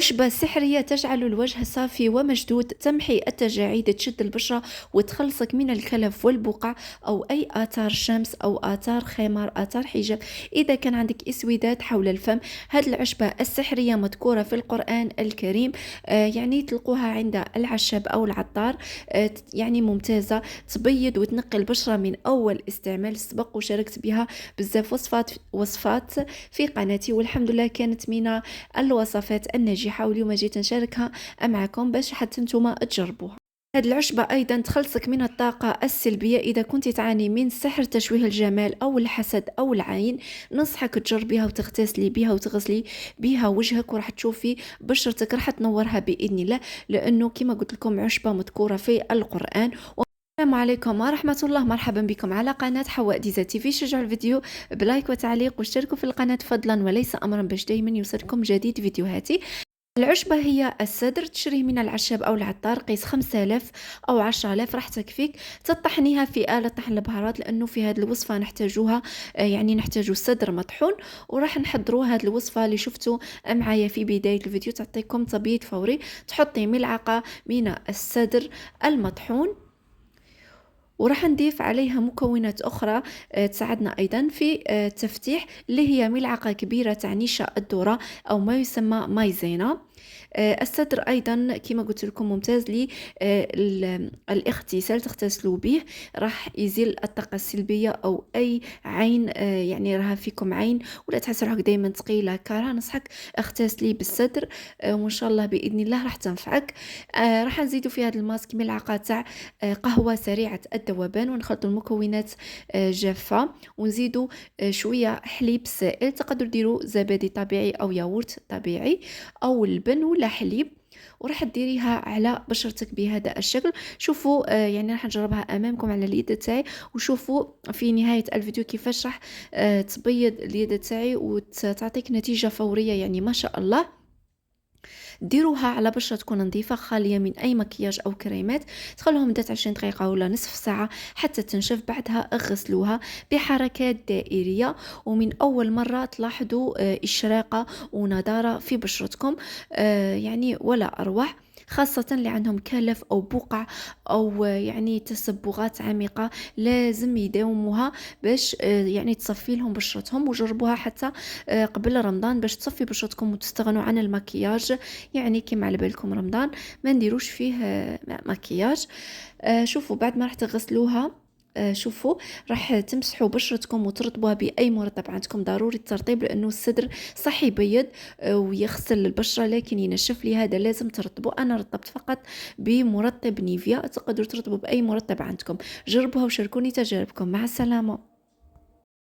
عشبة سحرية تجعل الوجه صافي ومشدود، تمحي التجاعيد، تشد البشرة وتخلصك من الكلف والبقع أو أي آثار شمس أو آثار خمار آثار حجاب. إذا كان عندك إسودات حول الفم، هذه العشبة السحرية مذكورة في القرآن الكريم. يعني تلقوها عند العشاب أو العطار. يعني ممتازة، تبيض وتنقي البشرة من أول استعمال. سبق وشاركت بها بزاف وصفات في قناتي، والحمد لله كانت من الوصفات الناجحة، واليوم جيت نشاركها معكم باش حتى نتوما تجربوها. هاد العشبة أيضا تخلصك من الطاقة السلبية. إذا كنت تعاني من سحر تشويه الجمال أو الحسد أو العين، ننصحك تجربيها وتغتسلي بها وتغسلي بها وجهك، وراح تشوفي بشرتك راح تنورها بإذن الله، لأنه كما قلت لكم عشبة مذكورة في القرآن. السلام عليكم ورحمة الله، مرحبا بكم على قناة حواء ديزا تيفي. شجعوا الفيديو بلايك وتعليق واشتركوا في القناة فضلا وليس أمرا باش دايما يوصلكم جديد فيديوهاتي. العشبة هي السدر، تشريه من العشاب أو العطار، قيس 5000 أو 10000 راح تكفيك. تطحنيها في آلة طحن البهارات، لأنه في هذه الوصفة نحتاجوها، يعني نحتاجو السدر مطحون. وراح نحضروا هذه الوصفة اللي شفتوا معايا في بداية الفيديو، تعطيكم تبييض فوري. تحطي ملعقة من السدر المطحون، وراح نضيف عليها مكونات أخرى تساعدنا أيضا في التفتيح، اللي هي ملعقة كبيرة تاع نشا الذرة أو ما يسمى مايزينا. الصدر أيضا كما قلت لكم ممتاز للاغتسال، تغتسلوا به، راح يزيل الطاقة السلبية أو أي عين، يعني راها فيكم عين ولا تحس روحك دايما ثقيلة كارها، نصحك اغتسلي بالصدر، وإن شاء الله بإذن الله راح تنفعك. راح نزيدوا في هذا الماسك ملعقة تاع قهوة سريعة الذوبان، ونخلطوا المكونات جافة، ونزيدوا شوية حليب سائل. تقدروا ديروا زبادي طبيعي أو ياغورت طبيعي أو اللبن ولا حليب، وراح ديريها على بشرتك بهذا الشكل. شوفوا يعني راح نجربها امامكم على اليد تاعي، وشوفوا في نهايه الفيديو كيفاش راح تبيض اليد تاعي وتعطيك نتيجه فوريه، يعني ما شاء الله. ديروها على بشرة تكون نظيفة خالية من أي مكياج أو كريمات، تخلوها مدة 20 دقيقة ولا نصف ساعة حتى تنشف. بعدها اغسلوها بحركات دائرية، ومن أول مرة تلاحظوا إشراقة ونضارة في بشرتكم، يعني ولا أروع. خاصة اللي عندهم كلف أو بقع أو يعني تسبغات عميقة، لازم يداوموها باش يعني تصفي لهم بشرتهم. وجربوها حتى قبل رمضان باش تصفي بشرتكم وتستغنوا عن المكياج، يعني كما على بالكم رمضان ما نديروش فيه مكياج. شوفوا بعد ما راح تغسلوها، شوفوا راح تمسحوا بشرتكم وترطبوها بأي مرطب عندكم، ضروري الترطيب لأنه الصدر صح يبيض ويغسل البشرة لكن ينشف، لهذا لازم ترطبوا. أنا رطبت فقط بمرطب نيفيا، تقدروا ترطبوا بأي مرطب عندكم. جربوها وشاركوني تجاربكم. مع السلامة.